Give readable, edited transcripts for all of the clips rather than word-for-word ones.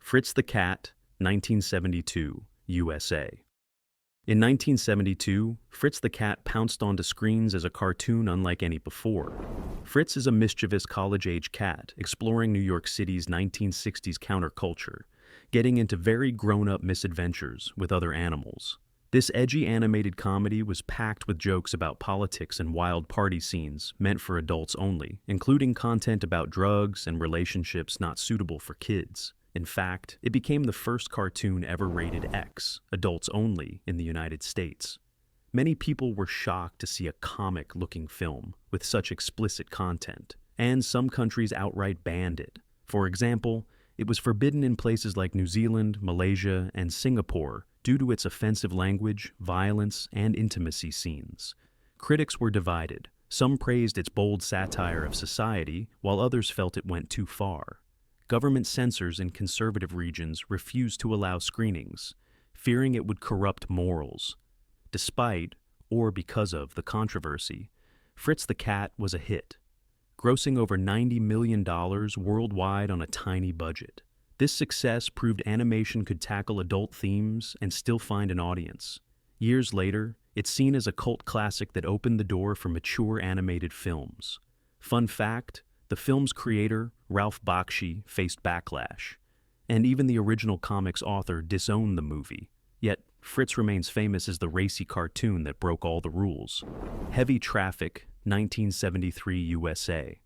Fritz the Cat, 1972, USA. In 1972, Fritz the Cat pounced onto screens as a cartoon unlike any before. Fritz is a mischievous college-age cat exploring New York City's 1960s counterculture, getting into very grown-up misadventures with other animals. This edgy animated comedy was packed with jokes about politics and wild party scenes meant for adults only, including content about drugs and relationships not suitable for kids. In fact, it became the first cartoon ever rated X, adults only, in the United States. Many people were shocked to see a comic-looking film with such explicit content, and some countries outright banned it. For example, it was forbidden in places like New Zealand, Malaysia, and Singapore due to its offensive language, violence, and intimacy scenes. Critics were divided. Some praised its bold satire of society, while others felt it went too far. Government censors in conservative regions refused to allow screenings, fearing it would corrupt morals. Despite, or because of, the controversy, Fritz the Cat was a hit, grossing over $90 million worldwide on a tiny budget. This success proved animation could tackle adult themes and still find an audience. Years later, it's seen as a cult classic that opened the door for mature animated films. Fun fact, the film's creator, Ralph Bakshi, faced backlash, and even the original comic's author disowned the movie. Yet, Fritz remains famous as the racy cartoon that broke all the rules. Heavy Traffic, 1973 USA.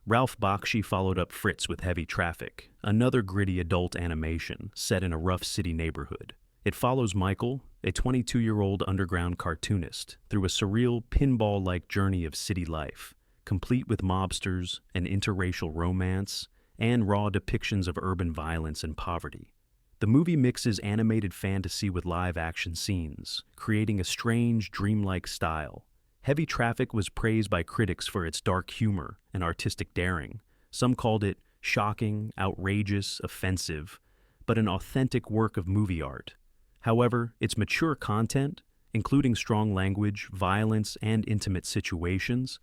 Ralph Bakshi followed up Fritz with Heavy Traffic, another gritty adult animation set in a rough city neighborhood. It follows Michael, a 22-year-old underground cartoonist, through a surreal pinball-like journey of city life, complete with mobsters, an interracial romance, and raw depictions of urban violence and poverty. The movie mixes animated fantasy with live-action scenes, creating a strange, dreamlike style. Heavy Traffic was praised by critics for its dark humor and artistic daring. Some called it shocking, outrageous, offensive, but an authentic work of movie art. However, its mature content, including strong language, violence, and intimate situations,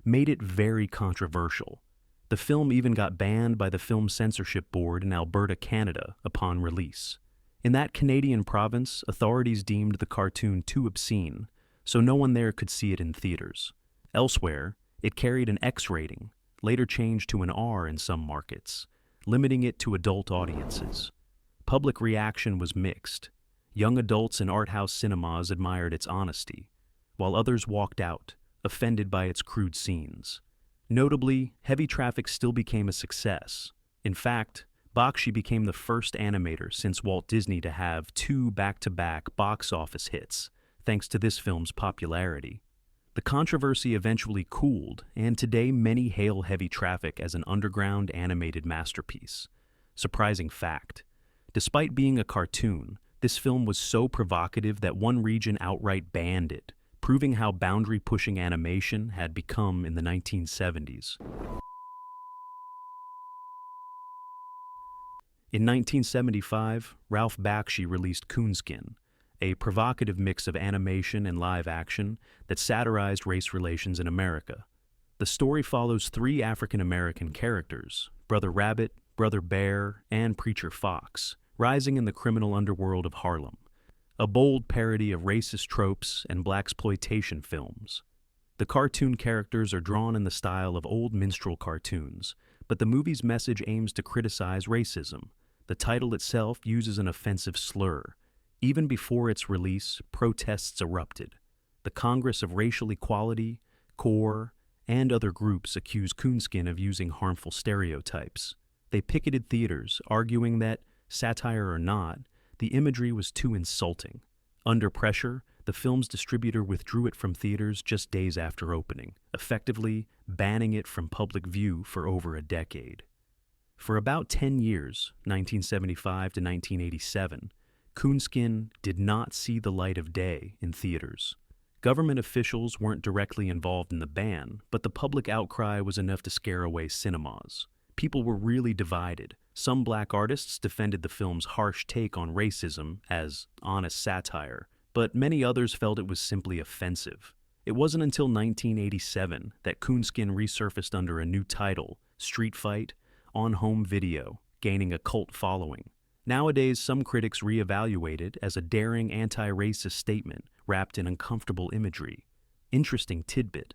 made it very controversial. The film even got banned by the Film Censorship Board in Alberta, Canada, upon release. In that Canadian province, authorities deemed the cartoon too obscene, so no one there could see it in theaters. Elsewhere, it carried an X rating, later changed to an R in some markets, limiting it to adult audiences. Public reaction was mixed. Young adults in art house cinemas admired its honesty, while others walked out, offended by its crude scenes. Notably, Heavy Traffic still became a success. In fact, Bakshi became the first animator since Walt Disney to have 2 back-to-back box office hits, thanks to this film's popularity. The controversy eventually cooled, and today many hail Heavy Traffic as an underground animated masterpiece. Surprising fact, despite being a cartoon, this film was so provocative that one region outright banned it, proving how boundary-pushing animation had become in the 1970s. In 1975, Ralph Bakshi released Coonkin, a provocative mix of animation and live action that satirized race relations in America. The story follows 3 African-American characters, Brother Rabbit, Brother Bear, and Preacher Fox, rising in the criminal underworld of Harlem. A bold parody of racist tropes and blaxploitation films. The cartoon characters are drawn in the style of old minstrel cartoons, but the movie's message aims to criticize racism. The title itself uses an offensive slur. Even before its release, protests erupted. The Congress of Racial Equality, CORE, and other groups accused Coonkin of using harmful stereotypes. They picketed theaters, arguing that, satire or not, the imagery was too insulting. Under pressure, the film's distributor withdrew it from theaters just days after opening, effectively banning it from public view for over a decade. For about 10 years, 1975 to 1987, Coonkin did not see the light of day in theaters. Government officials weren't directly involved in the ban, but the public outcry was enough to scare away cinemas. People were really divided. Some black artists defended the film's harsh take on racism as honest satire, but many others felt it was simply offensive. It wasn't until 1987 that Coonkin resurfaced under a new title, Street Fight, on home video, gaining a cult following. Nowadays, some critics reevaluate it as a daring anti-racist statement wrapped in uncomfortable imagery. Interesting tidbit.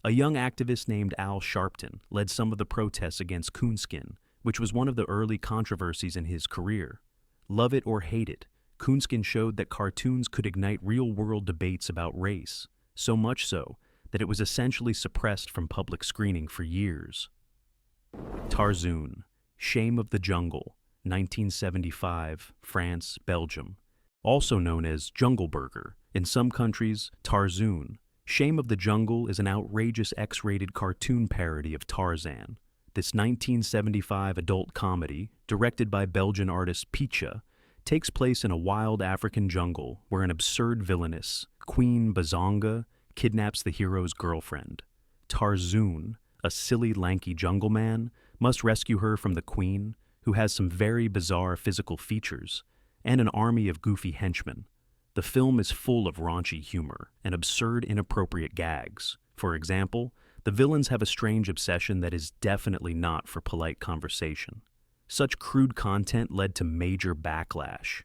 A young activist named Al Sharpton led some of the protests against Coonskin, which was one of the early controversies in his career. Love it or hate it, Coonskin showed that cartoons could ignite real-world debates about race, so much so that it was essentially suppressed from public screening for years. Tarzon, Shame of the Jungle, 1975, France, Belgium. Also known as Jungle Burger. In some countries, Tarzon, Shame of the Jungle is an outrageous X-rated cartoon parody of Tarzan. This 1975 adult comedy, directed by Belgian artist Picha, takes place in a wild African jungle where an absurd villainess, Queen Bazonga, kidnaps the hero's girlfriend. Tarzan, a silly, lanky jungle man, must rescue her from the queen, who has some very bizarre physical features, and an army of goofy henchmen. The film is full of raunchy humor and absurd, inappropriate gags. For example, the villains have a strange obsession that is definitely not for polite conversation. Such crude content led to major backlash.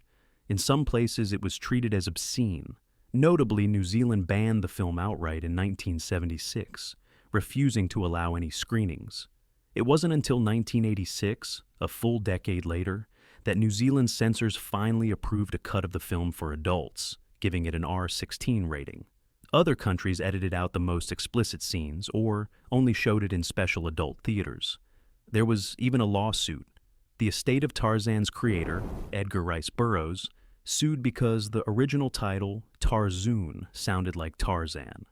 In some places, it was treated as obscene. Notably, New Zealand banned the film outright in 1976, refusing to allow any screenings. It wasn't until 1986, a full decade later, that New Zealand censors finally approved a cut of the film for adults, giving it an R16 rating. Other countries edited out the most explicit scenes or only showed it in special adult theaters. There was even a lawsuit. The estate of Tarzan's creator, Edgar Rice Burroughs, sued because the original title, Tarzon, sounded like Tarzan.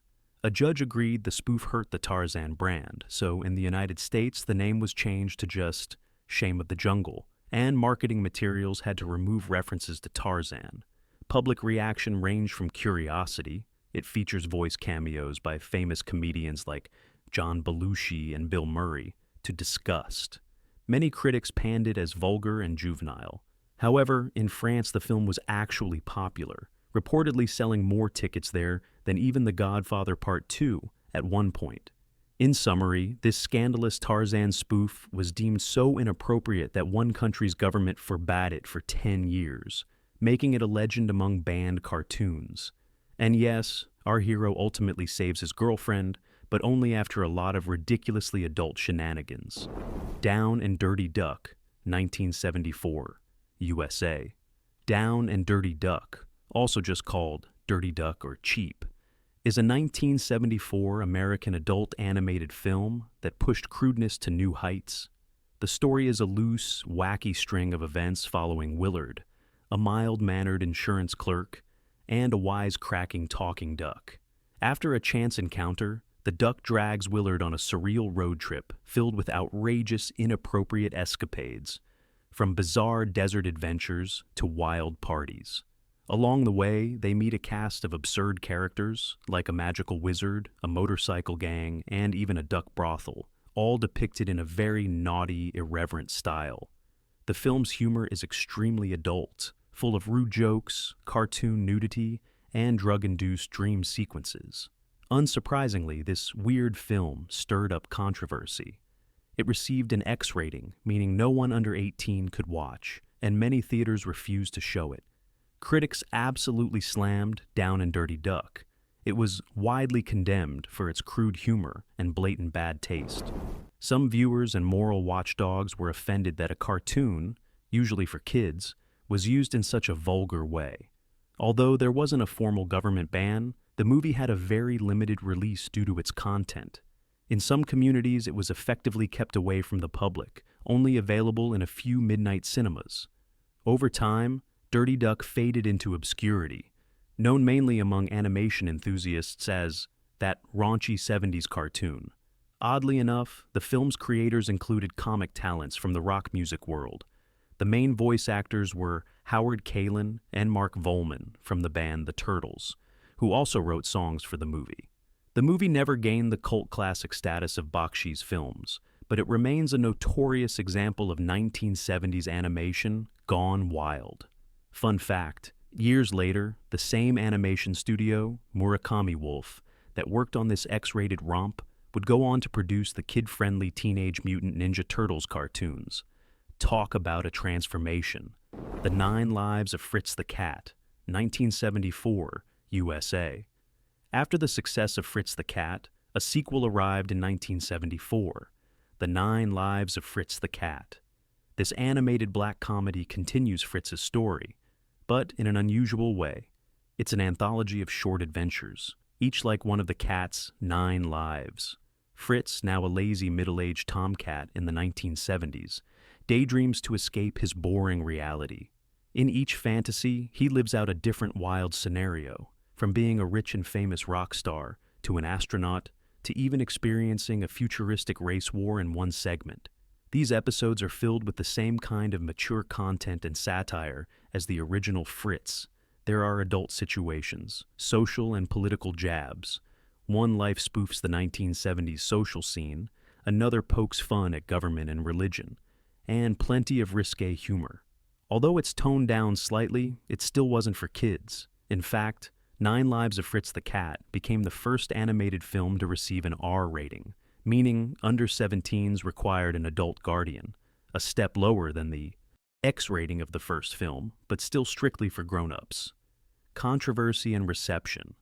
A judge agreed the spoof hurt the Tarzan brand, so in the United States the name was changed to just Shame of the Jungle, and marketing materials had to remove references to Tarzan. Public reaction ranged from curiosity — it features voice cameos by famous comedians like John Belushi and Bill Murray — to disgust. Many critics panned it as vulgar and juvenile. However, in France the film was actually popular, reportedly selling more tickets there than even The Godfather Part 2 at one point. In summary, this scandalous Tarzan spoof was deemed so inappropriate that one country's government forbade it for 10 years, making it a legend among banned cartoons. And yes, our hero ultimately saves his girlfriend, but only after a lot of ridiculously adult shenanigans. Down and Dirty Duck, 1974, USA. Down and Dirty Duck, also just called Dirty Duck or Cheap, is a 1974 American adult animated film that pushed crudeness to new heights. The story is a loose, wacky string of events following Willard, a mild-mannered insurance clerk, and a wisecracking talking duck. After a chance encounter, the duck drags Willard on a surreal road trip filled with outrageous, inappropriate escapades, from bizarre desert adventures to wild parties. Along the way, they meet a cast of absurd characters, like a magical wizard, a motorcycle gang, and even a duck brothel, all depicted in a very naughty, irreverent style. The film's humor is extremely adult, full of rude jokes, cartoon nudity, and drug-induced dream sequences. Unsurprisingly, this weird film stirred up controversy. It received an X rating, meaning no one under 18 could watch, and many theaters refused to show it. Critics absolutely slammed Down and Dirty Duck. It was widely condemned for its crude humor and blatant bad taste. Some viewers and moral watchdogs were offended that a cartoon, usually for kids, was used in such a vulgar way. Although there wasn't a formal government ban, the movie had a very limited release due to its content. In some communities, it was effectively kept away from the public, only available in a few midnight cinemas. Over time, Dirty Duck faded into obscurity, known mainly among animation enthusiasts as that raunchy 70s cartoon. Oddly enough, the film's creators included comic talents from the rock music world. The main voice actors were Howard Kalin and Mark Volman from the band The Turtles, who also wrote songs for the movie. The movie never gained the cult classic status of Bakshi's films, but it remains a notorious example of 1970s animation gone wild. Fun fact, years later, the same animation studio, Murakami Wolf, that worked on this X-rated romp would go on to produce the kid-friendly Teenage Mutant Ninja Turtles cartoons. Talk about a transformation. The 9 Lives of Fritz the Cat, 1974, USA. After the success of Fritz the Cat, a sequel arrived in 1974, The 9 Lives of Fritz the Cat. This animated black comedy continues Fritz's story, but in an unusual way. It's an anthology of short adventures, each like one of the cat's 9 lives. Fritz, now a lazy middle-aged tomcat in the 1970s, daydreams to escape his boring reality. In each fantasy, he lives out a different wild scenario, from being a rich and famous rock star to an astronaut to even experiencing a futuristic race war in one segment. These episodes are filled with the same kind of mature content and satire as the original Fritz. There are adult situations, social and political jabs. One life spoofs the 1970s social scene, another pokes fun at government and religion, and plenty of risque humor. Although it's toned down slightly, it still wasn't for kids. In fact, 9 Lives of Fritz the Cat became the first animated film to receive an R rating, meaning under 17s required an adult guardian, a step lower than the X rating of the first film, but still strictly for grown-ups. Controversy and reception.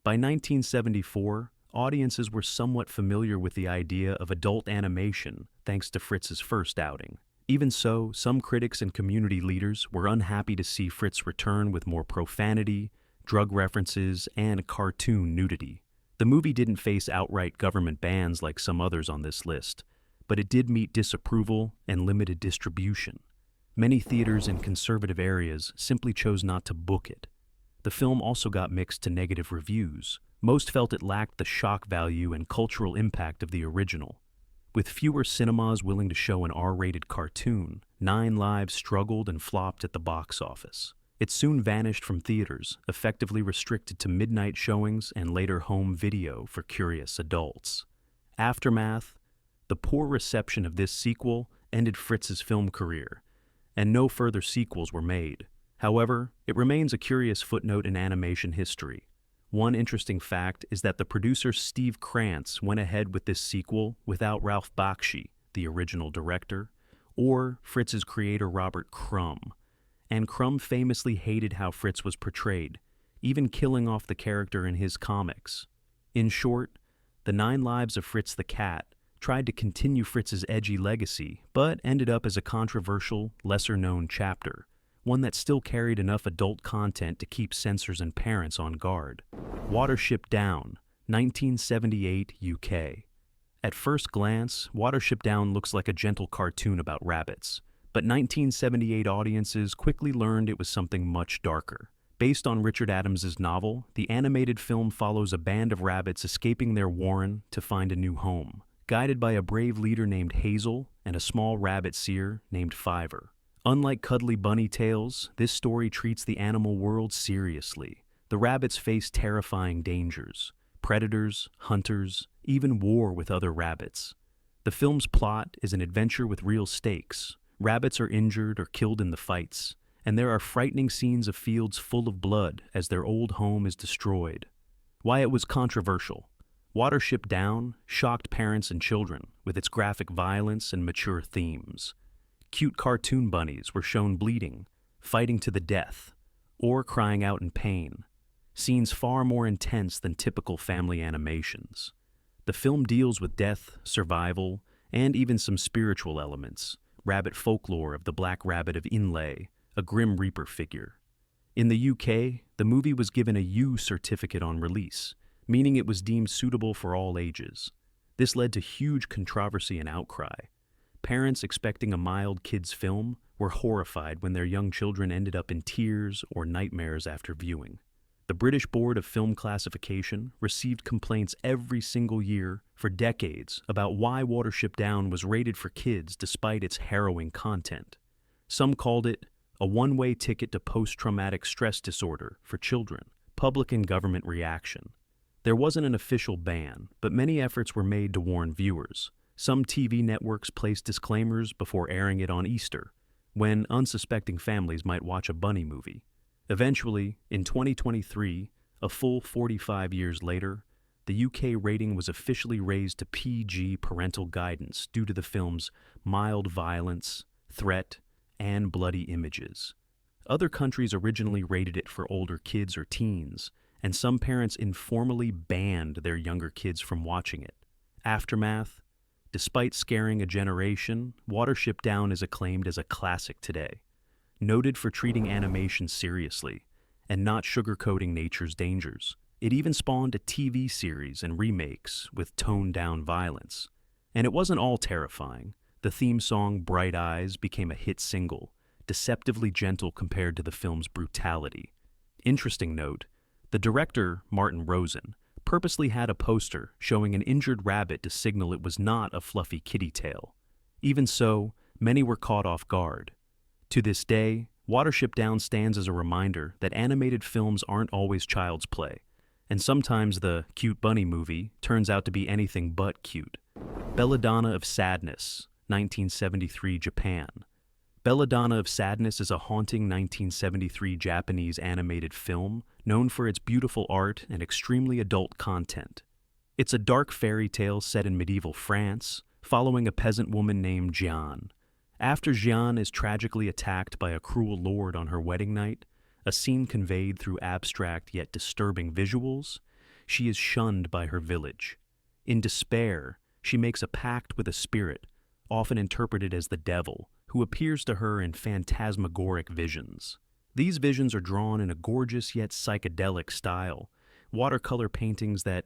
By 1974, audiences were somewhat familiar with the idea of adult animation thanks to Fritz's first outing. Even so, some critics and community leaders were unhappy to see Fritz return with more profanity, drug references, and cartoon nudity. The movie didn't face outright government bans like some others on this list, but it did meet disapproval and limited distribution. Many theaters in conservative areas simply chose not to book it. The film also got mixed to negative reviews. Most felt it lacked the shock value and cultural impact of the original. With fewer cinemas willing to show an R-rated cartoon, 9 Lives struggled and flopped at the box office. It soon vanished from theaters, effectively restricted to midnight showings and later home video for curious adults. Aftermath. The poor reception of this sequel ended Fritz's film career, and no further sequels were made. However, it remains a curious footnote in animation history. One interesting fact is that the producer Steve Krantz went ahead with this sequel without Ralph Bakshi, the original director, or Fritz's creator Robert Crumb. And Crumb famously hated how Fritz was portrayed, even killing off the character in his comics. In short, The 9 Lives of Fritz the Cat tried to continue Fritz's edgy legacy, but ended up as a controversial, lesser-known chapter, one that still carried enough adult content to keep censors and parents on guard. Watership Down, 1978 UK. At first glance, Watership Down looks like a gentle cartoon about rabbits, but 1978 audiences quickly learned it was something much darker. Based on Richard Adams's novel, the animated film follows a band of rabbits escaping their warren to find a new home, guided by a brave leader named Hazel and a small rabbit seer named Fiver. Unlike cuddly bunny tales, this story treats the animal world seriously. The rabbits face terrifying dangers: predators, hunters, even war with other rabbits. The film's plot is an adventure with real stakes. Rabbits are injured or killed in the fights, and there are frightening scenes of fields full of blood as their old home is destroyed. Why it was controversial. Watership Down shocked parents and children with its graphic violence and mature themes. Cute cartoon bunnies were shown bleeding, fighting to the death, or crying out in pain. Scenes far more intense than typical family animations. The film deals with death, survival, and even some spiritual elements. Rabbit folklore of the Black Rabbit of Inlay, a Grim Reaper figure. In the UK, the movie was given a U certificate on release, meaning it was deemed suitable for all ages. This led to huge controversy and outcry. Parents expecting a mild kids' film were horrified when their young children ended up in tears or nightmares after viewing. The British Board of Film Classification received complaints every single year for decades about why Watership Down was rated for kids despite its harrowing content. Some called it a one-way ticket to post-traumatic stress disorder for children. Public and government reaction. There wasn't an official ban, but many efforts were made to warn viewers. Some TV networks placed disclaimers before airing it on Easter, when unsuspecting families might watch a bunny movie. Eventually, in 2023, a full 45 years later, the UK rating was officially raised to PG parental guidance due to the film's mild violence, threat, and bloody images. Other countries originally rated it for older kids or teens, and some parents informally banned their younger kids from watching it. Aftermath. Despite scaring a generation, Watership Down is acclaimed as a classic today, noted for treating animation seriously and not sugarcoating nature's dangers. It even spawned a TV series and remakes with toned-down violence. And it wasn't all terrifying. The theme song, Bright Eyes, became a hit single, deceptively gentle compared to the film's brutality. Interesting note, the director, Martin Rosen, purposely had a poster showing an injured rabbit to signal it was not a fluffy kitty tale. Even so, many were caught off guard. To this day, Watership Down stands as a reminder that animated films aren't always child's play, and sometimes the cute bunny movie turns out to be anything but cute. Belelladana of Sadness, 1973 Japan. Belelladana of Sadness is a haunting 1973 Japanese animated film known for its beautiful art and extremely adult content. It's a dark fairy tale set in medieval France, following a peasant woman named Jeanne. After Jeanne is tragically attacked by a cruel lord on her wedding night, a scene conveyed through abstract yet disturbing visuals, she is shunned by her village. In despair, she makes a pact with a spirit, often interpreted as the devil, who appears to her in phantasmagoric visions. These visions are drawn in a gorgeous yet psychedelic style, watercolor paintings that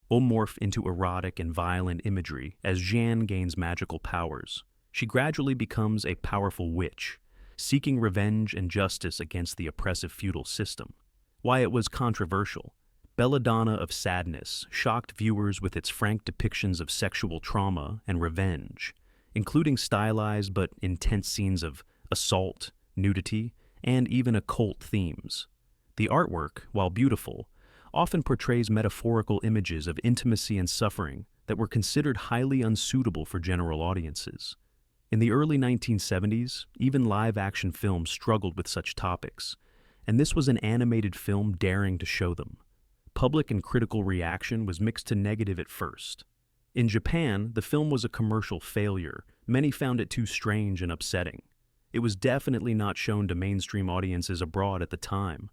morph into erotic and violent imagery as Jeanne gains magical powers. She gradually becomes a powerful witch, seeking revenge and justice against the oppressive feudal system. Why it was controversial. Belladonna of Sadness shocked viewers with its frank depictions of sexual trauma and revenge, including stylized but intense scenes of assault, nudity, and even occult themes. The artwork, while beautiful, often portrays metaphorical images of intimacy and suffering that were considered highly unsuitable for general audiences. In the early 1970s, even live-action films struggled with such topics, and this was an animated film daring to show them. Public and critical reaction was mixed to negative at first. In Japan, the film was a commercial failure. Many found it too strange and upsetting. It was definitely not shown to mainstream audiences abroad at the time.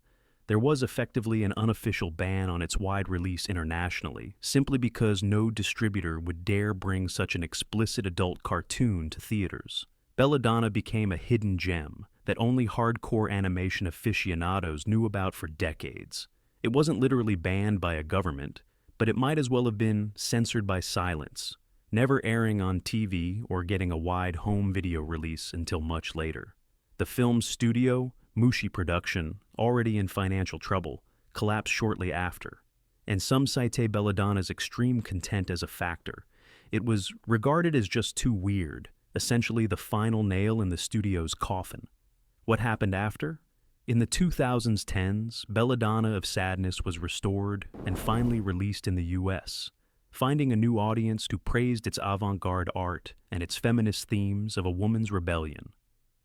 There was effectively an unofficial ban on its wide release internationally, simply because no distributor would dare bring such an explicit adult cartoon to theaters. Belladonna became a hidden gem that only hardcore animation aficionados knew about for decades. It wasn't literally banned by a government, but it might as well have been censored by silence, never airing on TV or getting a wide home video release until much later. The film's studio, Mushi Production, already in financial trouble, collapsed shortly after, and some cite Belladonna's extreme content as a factor. It was regarded as just too weird, essentially the final nail in the studio's coffin. What happened after? In the 2010s, Belladonna of Sadness was restored and finally released in the US, finding a new audience who praised its avant-garde art and its feminist themes of a woman's rebellion.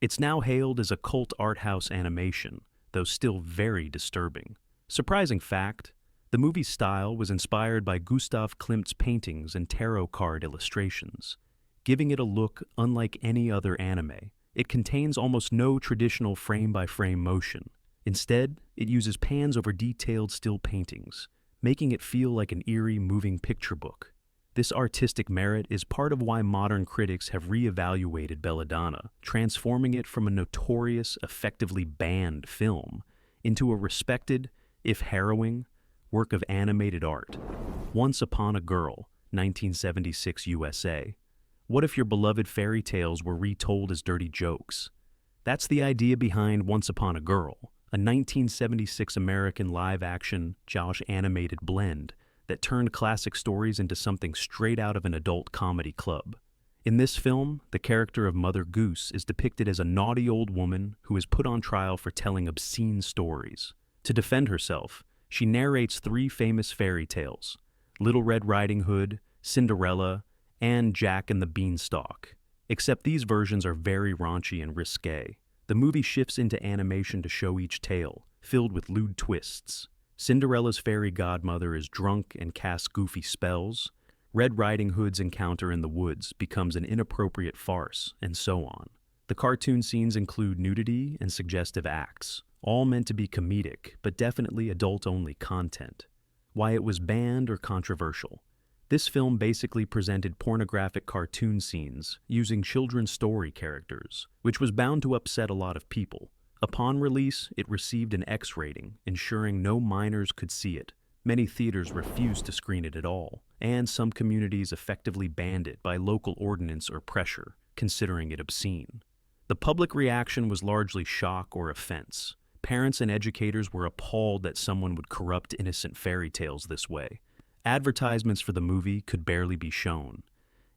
It's now hailed as a cult art house animation, though still very disturbing. Surprising fact, the movie's style was inspired by Gustav Klimt's paintings and tarot card illustrations, giving it a look unlike any other anime. It contains almost no traditional frame-by-frame motion. Instead, it uses pans over detailed still paintings, making it feel like an eerie moving picture book. This artistic merit is part of why modern critics have re-evaluated Belladonna, transforming it from a notorious, effectively banned film into a respected, if harrowing, work of animated art. Once Upon a Girl, 1976 USA. What if your beloved fairy tales were retold as dirty jokes? That's the idea behind Once Upon a Girl, a 1976 American live-action, Josh animated blend that turned classic stories into something straight out of an adult comedy club. In this film, the character of Mother Goose is depicted as a naughty old woman who is put on trial for telling obscene stories. To defend herself, she narrates 3 famous fairy tales: Little Red Riding Hood, Cinderella, and Jack and the Beanstalk. Except these versions are very raunchy and risque. The movie shifts into animation to show each tale, filled with lewd twists. Cinderella's fairy godmother is drunk and casts goofy spells. Red Riding Hood's encounter in the woods becomes an inappropriate farce, and so on. The cartoon scenes include nudity and suggestive acts, all meant to be comedic, but definitely adult-only content. Why it was banned or controversial. This film basically presented pornographic cartoon scenes using children's story characters, which was bound to upset a lot of people. Upon release, it received an X rating, ensuring no minors could see it. Many theaters refused to screen it at all, and some communities effectively banned it by local ordinance or pressure, considering it obscene. The public reaction was largely shock or offense. Parents and educators were appalled that someone would corrupt innocent fairy tales this way. Advertisements for the movie could barely be shown,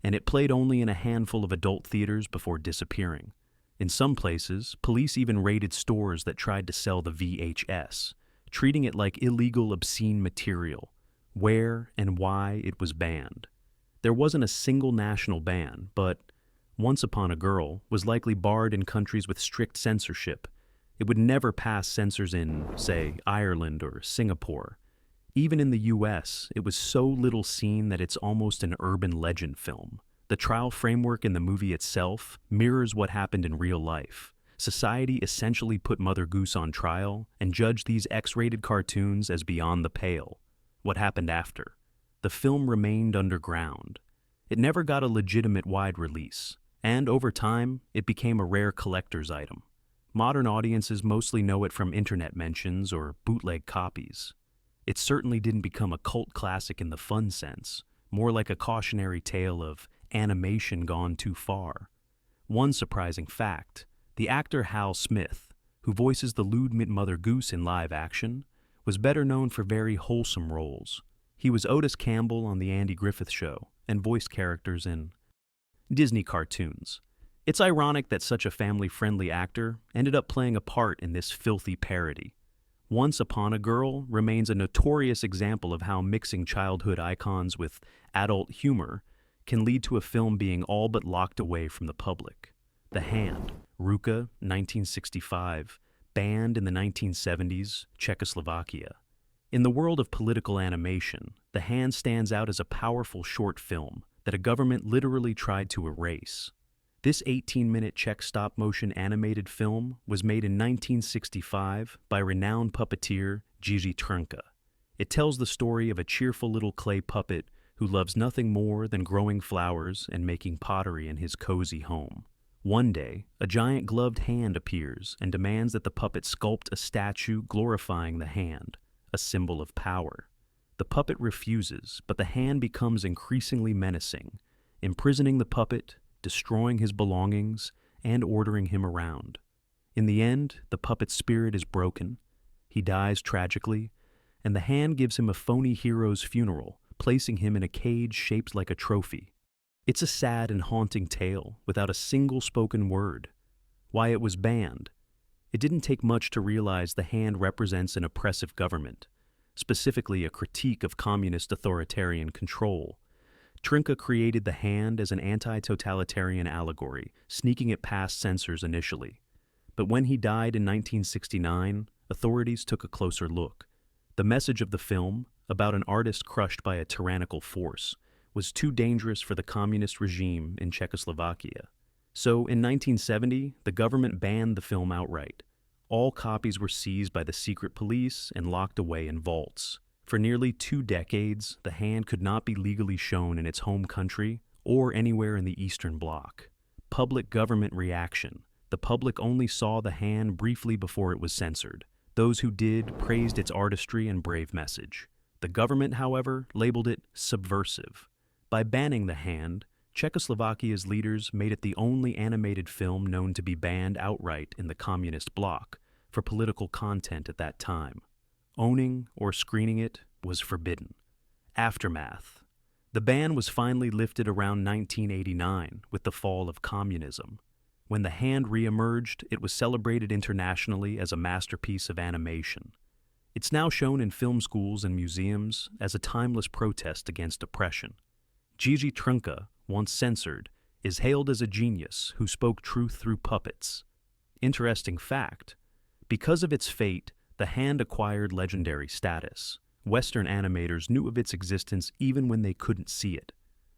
and it played only in a handful of adult theaters before disappearing. In some places, police even raided stores that tried to sell the VHS, treating it like illegal, obscene material. Where and why it was banned. There wasn't a single national ban, but Once Upon a Girl was likely barred in countries with strict censorship. It would never pass censors in, say, Ireland or Singapore. Even in the US, it was so little seen that it's almost an urban legend film. The trial framework in the movie itself mirrors what happened in real life. Society essentially put Mother Goose on trial and judged these X-rated cartoons as beyond the pale. What happened after? The film remained underground. It never got a legitimate wide release, and over time, it became a rare collector's item. Modern audiences mostly know it from internet mentions or bootleg copies. It certainly didn't become a cult classic in the fun sense, more like a cautionary tale of animation gone too far. One surprising fact, the actor Hal Smith, who voices the lewd Mother Goose in live action, was better known for very wholesome roles. He was Otis Campbell on The Andy Griffith Show and voiced characters in Disney cartoons. It's ironic that such a family-friendly actor ended up playing a part in this filthy parody. Once Upon a Girl remains a notorious example of how mixing childhood icons with adult humor can lead to a film being all but locked away from the public. The Hand, Ruka, 1965, banned in the 1970s, Czechoslovakia. In the world of political animation, The Hand stands out as a powerful short film that a government literally tried to erase. This 18-minute Czech stop-motion animated film was made in 1965 by renowned puppeteer Jiří Trnka. It tells the story of a cheerful little clay puppet who loves nothing more than growing flowers and making pottery in his cozy home. One day, a giant gloved hand appears and demands that the puppet sculpt a statue glorifying the hand, a symbol of power. The puppet refuses, but the hand becomes increasingly menacing, imprisoning the puppet, destroying his belongings, and ordering him around. In the end, the puppet's spirit is broken. He dies tragically, and the hand gives him a phony hero's funeral, placing him in a cage shaped like a trophy. It's a sad and haunting tale without a single spoken word. Why it was banned? It didn't take much to realize the hand represents an oppressive government, specifically a critique of communist authoritarian control. Trnka created the hand as an anti-totalitarian allegory, sneaking it past censors initially. But when he died in 1969, authorities took a closer look. The message of the film, about an artist crushed by a tyrannical force, was too dangerous for the communist regime in Czechoslovakia. So in 1970, the government banned the film outright. All copies were seized by the secret police and locked away in vaults. For nearly 2 decades, the hand could not be legally shown in its home country or anywhere in the Eastern Bloc. Public government reaction. The public only saw the hand briefly before it was censored. Those who did praised its artistry and brave message. The government, however, labeled it subversive. By banning the hand, Czechoslovakia's leaders made it the only animated film known to be banned outright in the communist bloc for political content at that time. Owning or screening it was forbidden. Aftermath. The ban was finally lifted around 1989 with the fall of communism. When the hand re-emerged, it was celebrated internationally as a masterpiece of animation. It's now shown in film schools and museums as a timeless protest against oppression. Jiří Trnka, once censored, is hailed as a genius who spoke truth through puppets. Interesting fact, because of its fate, the hand acquired legendary status. Western animators knew of its existence even when they couldn't see it.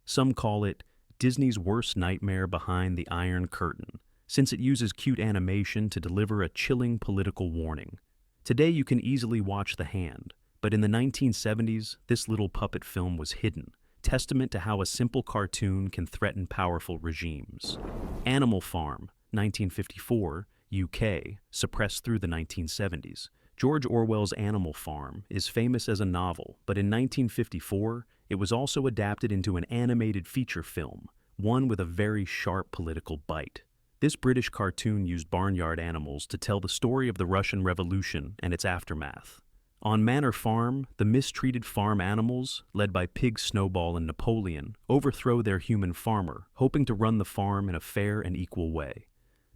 Some call it Disney's worst nightmare behind the Iron Curtain, since it uses cute animation to deliver a chilling political warning. Today you can easily watch The Hand, but in the 1970s, this little puppet film was hidden, testament to how a simple cartoon can threaten powerful regimes. Animal Farm, 1954, UK, suppressed through the 1970s. George Orwell's Animal Farm is famous as a novel, but in 1954, it was also adapted into an animated feature film, one with a very sharp political bite. This British cartoon used barnyard animals to tell the story of the Russian Revolution and its aftermath. On Manor Farm, the mistreated farm animals, led by Pig Snowball and Napoleon, overthrow their human farmer, hoping to run the farm in a fair and equal way.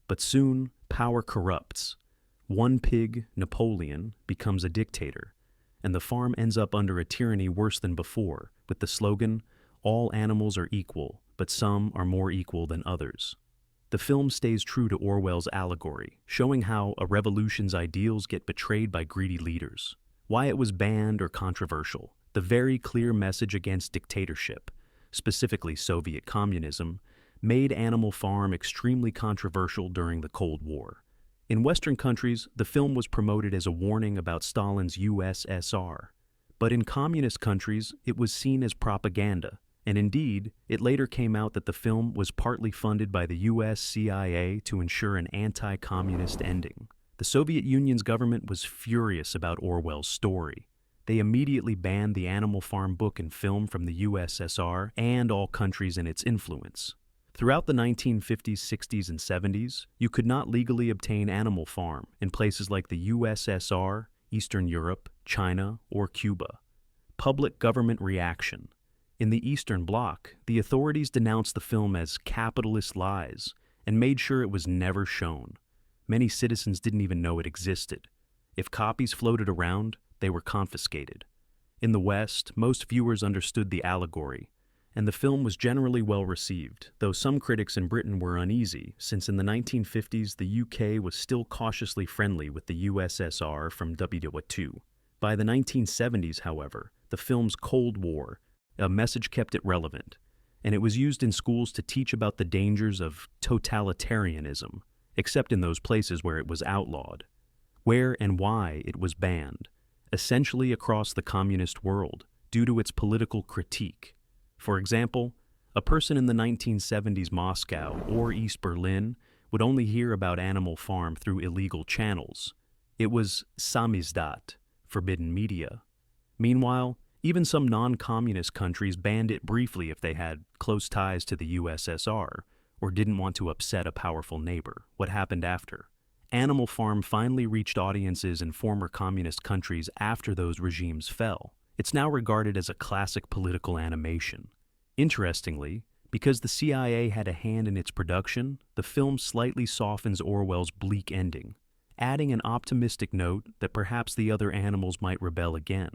But soon, power corrupts. One pig, Napoleon, becomes a dictator, and the farm ends up under a tyranny worse than before, with the slogan, "All animals are equal, but some are more equal than others." The film stays true to Orwell's allegory, showing how a revolution's ideals get betrayed by greedy leaders. Why it was banned or controversial, the very clear message against dictatorship, specifically Soviet communism, made Animal Farm extremely controversial during the Cold War. In Western countries, the film was promoted as a warning about Stalin's USSR. But in communist countries, it was seen as propaganda, and indeed, it later came out that the film was partly funded by the US CIA to ensure an anti-communist ending. The Soviet Union's government was furious about Orwell's story. They immediately banned the Animal Farm book and film from the USSR and all countries in its influence. Throughout the 1950s, 60s, and 70s, you could not legally obtain Animal Farm in places like the USSR, Eastern Europe, China, or Cuba. Public government reaction. In the Eastern Bloc, the authorities denounced the film as capitalist lies and made sure it was never shown. Many citizens didn't even know it existed. If copies floated around, they were confiscated. In the West, most viewers understood the allegory, and the film was generally well received, though some critics in Britain were uneasy, since in the 1950s the UK was still cautiously friendly with the USSR from World War II. By the 1970s, however, the film's Cold War, a message kept it relevant, and it was used in schools to teach about the dangers of totalitarianism, except in those places where it was outlawed, where and why it was banned, essentially across the communist world, due to its political critique. For example, a person in the 1970s Moscow or East Berlin would only hear about Animal Farm through illegal channels. It was samizdat, forbidden media. Meanwhile, even some non-communist countries banned it briefly if they had close ties to the USSR or didn't want to upset a powerful neighbor. What happened after? Animal Farm finally reached audiences in former communist countries after those regimes fell. It's now regarded as a classic political animation. Interestingly, because the CIA had a hand in its production, the film slightly softens Orwell's bleak ending, adding an optimistic note that perhaps the other animals might rebel again.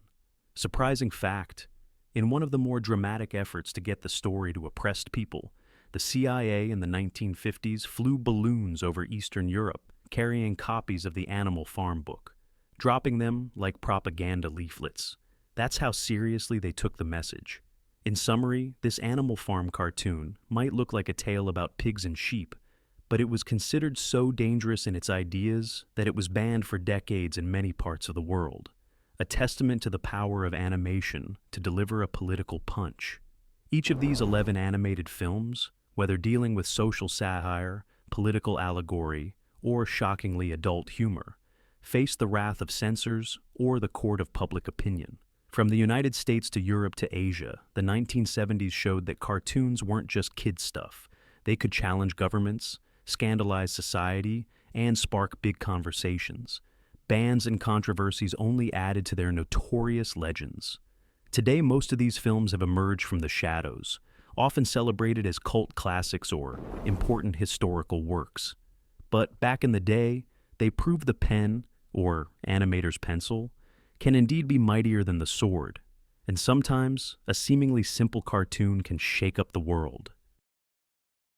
Surprising fact, in one of the more dramatic efforts to get the story to oppressed people, the CIA in the 1950s flew balloons over Eastern Europe, carrying copies of the Animal Farm book, dropping them like propaganda leaflets. That's how seriously they took the message. In summary, this Animal Farm cartoon might look like a tale about pigs and sheep, but it was considered so dangerous in its ideas that it was banned for decades in many parts of the world. A testament to the power of animation to deliver a political punch. Each of these 11 animated films, whether dealing with social satire, political allegory, or shockingly adult humor, faced the wrath of censors or the court of public opinion. From the United States to Europe to Asia, the 1970s showed that cartoons weren't just kid stuff. They could challenge governments, scandalize society, and spark big conversations. Bans and controversies only added to their notorious legends. Today, most of these films have emerged from the shadows, often celebrated as cult classics or important historical works. But back in the day, they proved the pen, or animator's pencil, can indeed be mightier than the sword, and sometimes a seemingly simple cartoon can shake up the world.